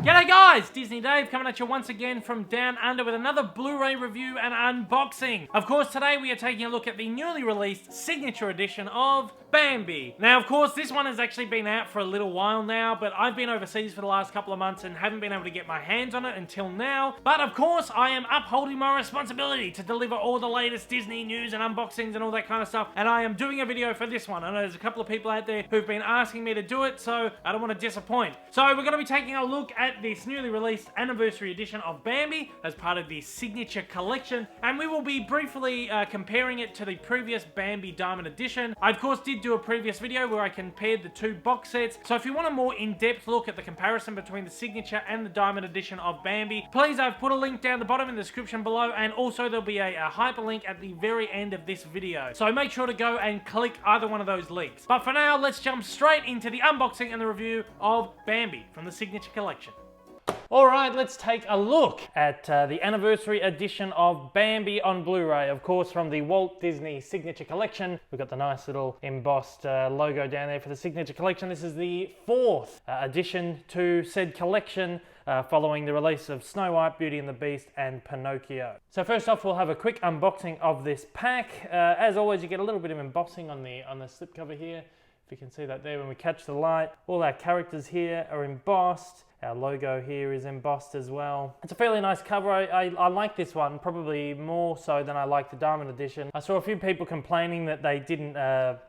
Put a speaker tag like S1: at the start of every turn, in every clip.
S1: G'day guys, Disney Dave coming at you once again from Down Under with another Blu-ray review and unboxing. Of course, today we are taking a look at the newly released signature edition of Bambi. Now, of course, this one has actually been out for a little while now, but I've been overseas for the last couple of months and haven't been able to get my hands on it until now. But of course, I am upholding my responsibility to deliver all the latest Disney news and unboxings and all that kind of stuff, and I am doing a video for this one. I know there's a couple of people out there who've been asking me to do it, so I don't want to disappoint. So we're going to be taking a look at this newly released anniversary edition of Bambi as part of the Signature Collection, and we will be briefly comparing it to the previous Bambi Diamond Edition. I of course did do a previous video where I compared the two box sets, so if you want a more in-depth look at the comparison between the Signature and the Diamond Edition of Bambi, please, I've put a link down the bottom in the description below, and also there'll be a hyperlink at the very end of this video, so make sure to go and click either one of those links. But for now, let's jump straight into the unboxing and the review of Bambi from the Signature Collection. Alright, let's take a look at the anniversary edition of Bambi on Blu-ray, of course from the Walt Disney Signature Collection. We've got the nice little embossed logo down there for the Signature Collection. This is the fourth addition to said collection, following the release of Snow White, Beauty and the Beast and Pinocchio. So first off, we'll have a quick unboxing of this pack. As always, you get a little bit of embossing on the slipcover here. If you can see that there when we catch the light. All our characters here are embossed. Our logo here is embossed as well. It's a fairly nice cover. I like this one, probably more so than I like the Diamond Edition. I saw a few people complaining that they didn't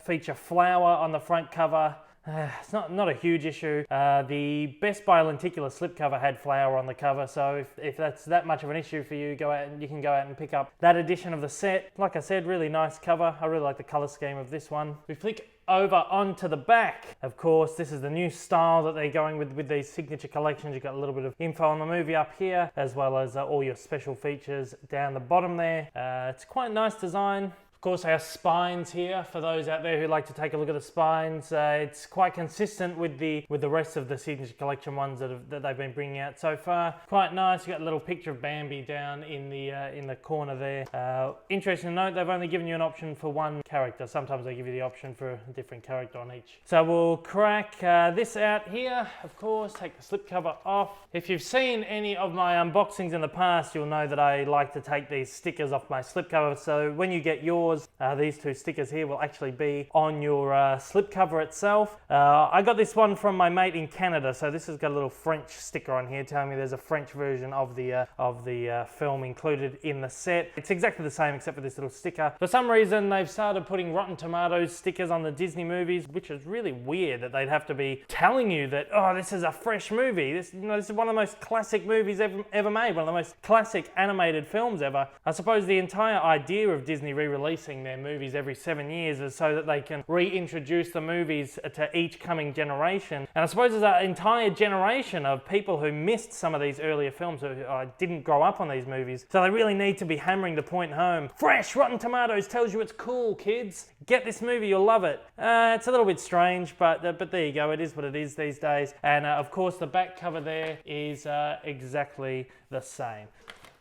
S1: feature flower on the front cover. It's not a huge issue. The Best Buy lenticular slipcover had flower on the cover, so if that's that much of an issue for you, you can go out and pick up that edition of the set. Like I said, really nice cover. I really like the color scheme of this one. We flick over onto the back. Of course, this is the new style that they're going with these signature collections. You've got a little bit of info on the movie up here, as well as all your special features down the bottom there. It's quite a nice design. Of course, our spines here, for those out there who like to take a look at the spines, it's quite consistent with the rest of the Signature Collection ones that they've been bringing out so far. Quite nice. You got a little picture of Bambi down in the corner there. Interesting to note, they've only given you an option for one character. Sometimes they give you the option for a different character on each. So we'll crack this out here. Of course, take the slipcover off. If you've seen any of my unboxings in the past, you'll know that I like to take these stickers off my slipcover. So when you get yours, these two stickers here will actually be on your slipcover itself. I got this one from my mate in Canada, so this has got a little French sticker on here telling me there's a French version of the film included in the set. It's exactly the same except for this little sticker. For some reason, they've started putting Rotten Tomatoes stickers on the Disney movies, which is really weird that they'd have to be telling you that, oh, this is a fresh movie. This is one of the most classic movies ever made, one of the most classic animated films ever. I suppose the entire idea of Disney re-releasing their movies every 7 years is so that they can reintroduce the movies to each coming generation. And I suppose there's an entire generation of people who missed some of these earlier films, who didn't grow up on these movies. So they really need to be hammering the point home. Fresh Rotten Tomatoes tells you it's cool, kids. Get this movie, you'll love it. It's a little bit strange, but there you go. It is what it is these days. And of course, the back cover there is exactly the same.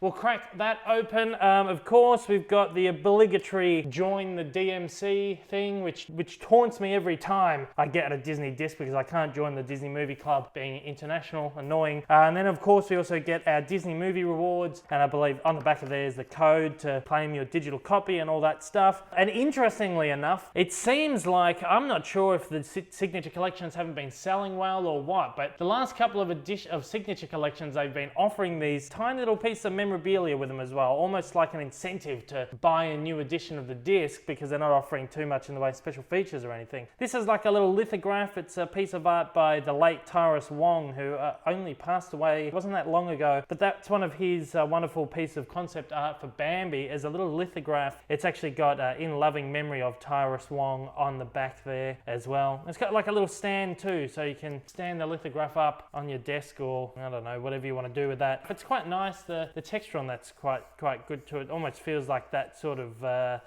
S1: We'll crack that open. Of course, we've got the obligatory join the DMC thing, which taunts me every time I get a Disney disc because I can't join the Disney Movie Club, being international, annoying. And then, of course, we also get our Disney Movie Rewards, and I believe on the back of there is the code to claim your digital copy and all that stuff. And interestingly enough, it seems like, I'm not sure if the Signature Collections haven't been selling well or what, but the last couple of Signature Collections, they've been offering these tiny little pieces of memorabilia with them as well, almost like an incentive to buy a new edition of the disc because they're not offering too much in the way of special features or anything. This is like a little lithograph. It's a piece of art by the late Tyrus Wong, who only passed away, wasn't that long ago, but that's one of his wonderful piece of concept art for Bambi, is a little lithograph. It's actually got in loving memory of Tyrus Wong on the back there as well. It's got like a little stand too, so you can stand the lithograph up on your desk, or I don't know, whatever you want to do with that. It's quite nice. The texture on that's quite good to it. Almost feels like that sort of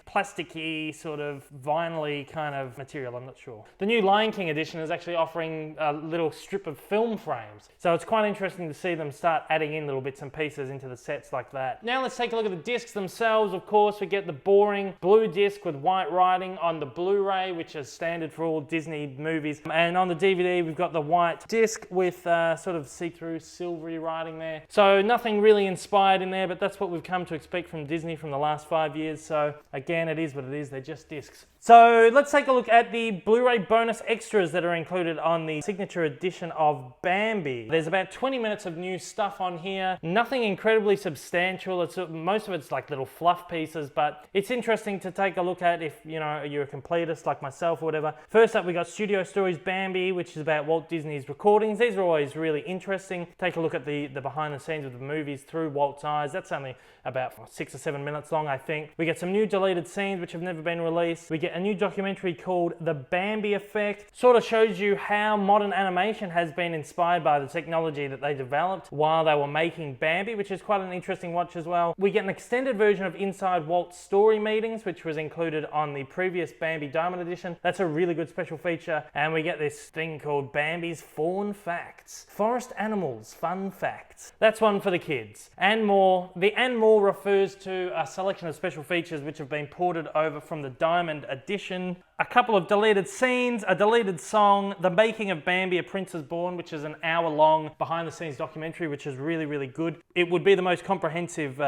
S1: plasticky, sort of vinyl-y kind of material, I'm not sure. The new Lion King edition is actually offering a little strip of film frames. So it's quite interesting to see them start adding in little bits and pieces into the sets like that. Now let's take a look at the discs themselves. Of course, we get the boring blue disc with white writing on the Blu-ray, which is standard for all Disney movies. And on the DVD, we've got the white disc with sort of see-through silvery writing there. So nothing really inspired in there, but that's what we've come to expect from Disney from the last 5 years. So again, it is what it is. They're just discs. So let's take a look at the Blu-ray bonus extras that are included on the signature edition of Bambi. There's about 20 minutes of new stuff on here. Nothing incredibly substantial. Most of it's like little fluff pieces, but it's interesting to take a look at if you're a completist like myself or whatever. First up, we got Studio Stories Bambi, which is about Walt Disney's recordings. These are always really interesting. Take a look at the behind the scenes of the movies through Walt's eyes. That's only about 6 or 7 minutes long, I think. We get some new deleted scenes which have never been released. We get a new documentary called The Bambi Effect. Sort of shows you how modern animation has been inspired by the technology that they developed while they were making Bambi, which is quite an interesting watch as well. We get an extended version of Inside Walt's Story Meetings, which was included on the previous Bambi Diamond Edition. That's a really good special feature. And we get this thing called Bambi's Fawn Facts. Forest animals, fun facts. That's one for the kids. And more. The and more refers to a selection of special features which have been ported over from the Diamond Edition. A couple of deleted scenes, a deleted song, the making of Bambi, A Prince is Born, which is an hour-long behind-the-scenes documentary, which is really, really good. It would be the most comprehensive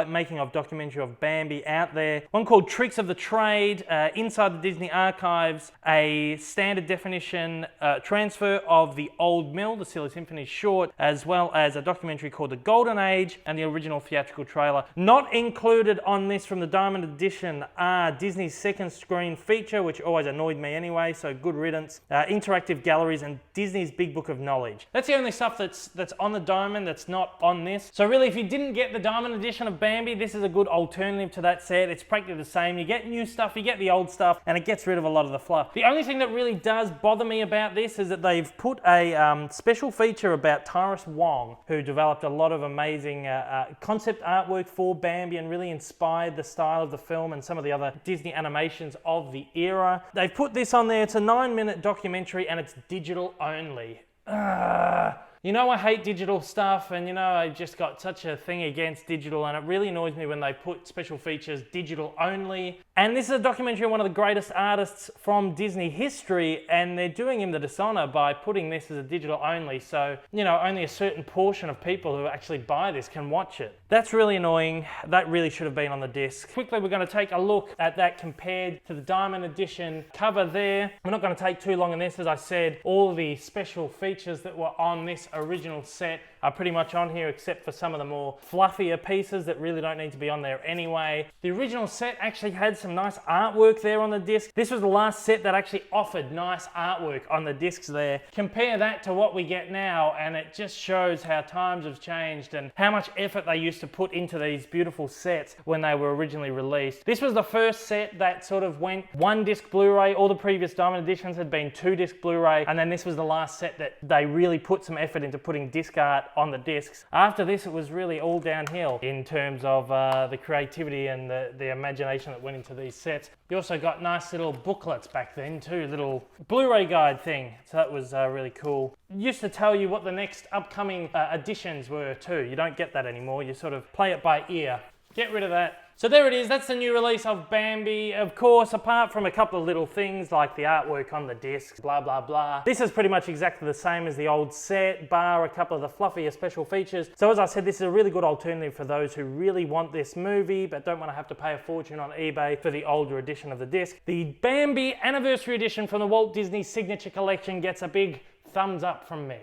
S1: making of documentary of Bambi out there. One called Tricks of the Trade, Inside the Disney Archives, a standard definition transfer of The Old Mill, the Silly Symphony short, as well as a documentary called The Golden Age and the original theatrical trailer. Not included on this from the Diamond Edition are Disney's second screen feature, which always annoyed me anyway, so good riddance. Interactive galleries and Disney's Big Book of Knowledge. That's the only stuff that's on the Diamond that's not on this. So really, if you didn't get the Diamond Edition of Bambi, this is a good alternative to that set. It's practically the same. You get new stuff, you get the old stuff, and it gets rid of a lot of the fluff. The only thing that really does bother me about this is that they've put a special feature about Tyrus Wong, who developed a lot of amazing concept artwork for Bambi and really inspired the style of the film and some of the other Disney animations of the era. They've put this on there. It's a 9-minute documentary and it's digital only. You know I hate digital stuff, and I just got such a thing against digital, and it really annoys me when they put special features digital only. And this is a documentary on one of the greatest artists from Disney history, and they're doing him the dishonor by putting this as a digital only, so only a certain portion of people who actually buy this can watch it. That's really annoying. That really should have been on the disc. Quickly, we're going to take a look at that compared to the Diamond Edition cover there. We're not going to take too long on this. As I said, all the special features that were on this original set are pretty much on here, except for some of the more fluffier pieces that really don't need to be on there anyway. The original set actually had some nice artwork there on the disc. This was the last set that actually offered nice artwork on the discs there. Compare that to what we get now, and it just shows how times have changed and how much effort they used to put into these beautiful sets when they were originally released. This was the first set that sort of went 1-disc Blu-ray. All the previous Diamond Editions had been 2-disc Blu-ray, and then this was the last set that they really put some effort into putting disc art on the discs. After this, it was really all downhill in terms of the creativity and the imagination that went into these sets. You also got nice little booklets back then too, little Blu-ray guide thing. So that was really cool. It used to tell you what the next upcoming editions were too. You don't get that anymore. You sort of play it by ear. Get rid of that. So there it is, that's the new release of Bambi. Of course, apart from a couple of little things like the artwork on the discs, blah, blah, blah. This is pretty much exactly the same as the old set, bar a couple of the fluffier special features. So as I said, this is a really good alternative for those who really want this movie, but don't want to have to pay a fortune on eBay for the older edition of the disc. The Bambi Anniversary Edition from the Walt Disney Signature Collection gets a big thumbs up from me.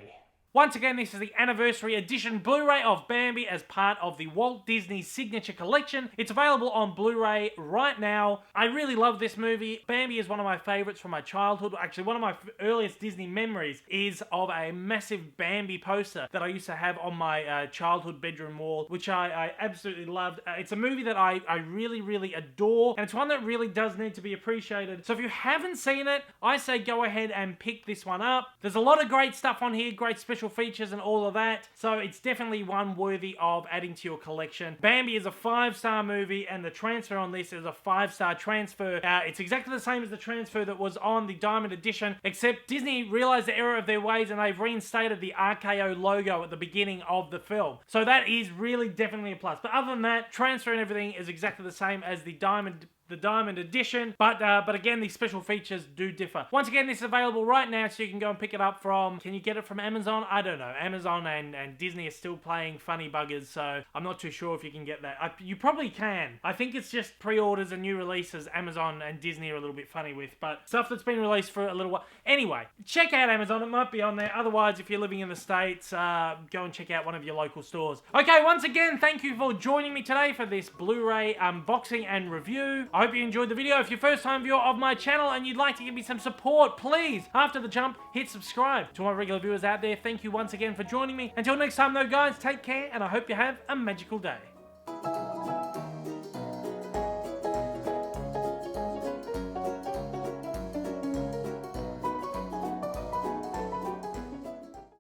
S2: Once again, this is the Anniversary Edition Blu-ray of Bambi as part of the Walt Disney Signature Collection. It's available on Blu-ray right now. I really love this movie. Bambi is one of my favorites from my childhood. Actually, one of my earliest Disney memories is of a massive Bambi poster that I used to have on my childhood bedroom wall, which I absolutely loved. It's a movie that I really, really adore, and it's one that really does need to be appreciated. So if you haven't seen it, I say go ahead and pick this one up. There's a lot of great stuff on here, great special special features and all of that. So it's definitely one worthy of adding to your collection. Bambi is a 5-star movie, and the transfer on this is a 5-star transfer. It's exactly the same as the transfer that was on the Diamond Edition, except Disney realized the error of their ways and they've reinstated the RKO logo at the beginning of the film. So that is really definitely a plus. But other than that, transfer and everything is exactly the same as the Diamond Edition, but again, these special features do differ. Once again, this is available right now, so you can go and pick it up from, can you get it from Amazon? I don't know. Amazon and Disney are still playing funny buggers, so I'm not too sure if you can get that. You probably can. I think it's just pre-orders and new releases Amazon and Disney are a little bit funny with, but stuff that's been released for a little while. Anyway, check out Amazon. It might be on there. Otherwise, if you're living in the States, go and check out one of your local stores. Okay, once again, thank you for joining me today for this Blu-ray unboxing and review. I hope you enjoyed the video. If you're a first-time viewer of my channel and you'd like to give me some support, please, after the jump, hit subscribe. To my regular viewers out there, thank you once again for joining me. Until next time though, guys, take care, and I hope you have a magical day.